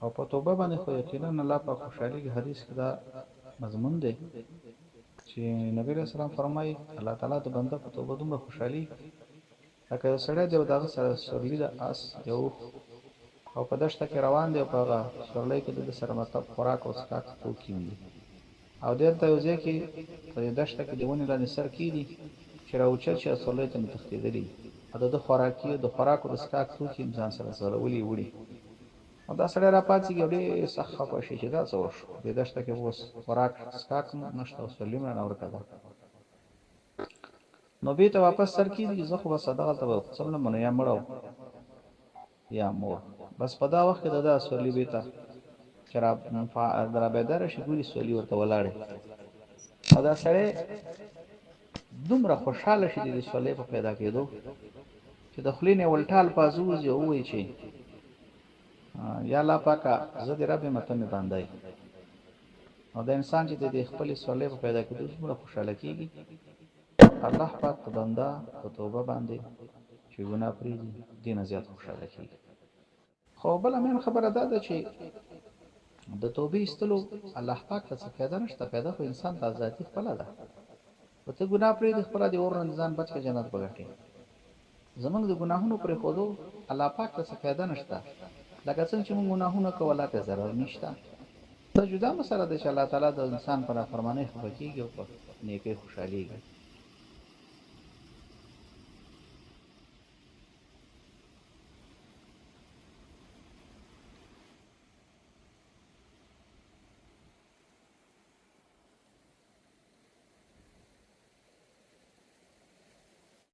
او په توبه باندې خو یقینا الله په خوشحالي حدیث کې دا مضمون دی چې نبی رسول الله فرمایي الله تعالی د بنده په توبه دومره خوشحالي لکه یو سړی دی او دغه سره سورلي د اس یو او په دشته کې روان دی او په هغه سورلۍ کې د سره مطلب خوراک او څښاک توکي وي او دلته یو ځای کې په دشته کې د ونې لاندې سر کېږدي چې راوچت شي سورلۍ ته مې تښتېدلی او د خوراکي د خوراک او د څښاک توکي ځان سره ځړولي وړي او دا سړی راپاڅېږي او ډېر سخت خفه شي چې دا څه وشو دې دشته کې اوس خوراک څښاک نشته او سورلي مې رانه ورکه ده نو بېرته واپس سر کېږدي زه خو بس دغلته به څملم نو یا مړه یا مور بس په دا وخت کې د ده سورلي بېرته چې رابیداره شي ګوري سورلي ورته ولاړې او دا سړی دومره خوشحاله شي د دې سورلۍ په پیدا کېدو چې د خولې نه ولټه الفاظ ووځي او ووایي چې یا الله پاکه زه د رب یم ته مې بنده یې او د انسان چې د دې خپلې سورلۍ په پیدا کېدو دومره خوشحاله کېږي الله پاک د بنده په توبه باندې چې ګناه پرېږدي دې نه زیات خوشحاله کېږي خو بله مهم خبره دا ده چې د توبې ایستلو الله پاک ته څه فایده نشته فایده خو انسان ته ذاتي خپله ده خو ته ګناه پرېږدي خپله د اور نه ځان بچ کړه جنت به ګټې زمونږ د ګناهونو پرېښودو الله پاک ته څه فایده نشته لکه څنګه چې موږ ګناهونه کوو الله ته ضرر نشته ته جدا مسله ده چې الله تعالی د انسان په نافرمانۍ خفه کېږي او په نیکۍ خوشحالېږي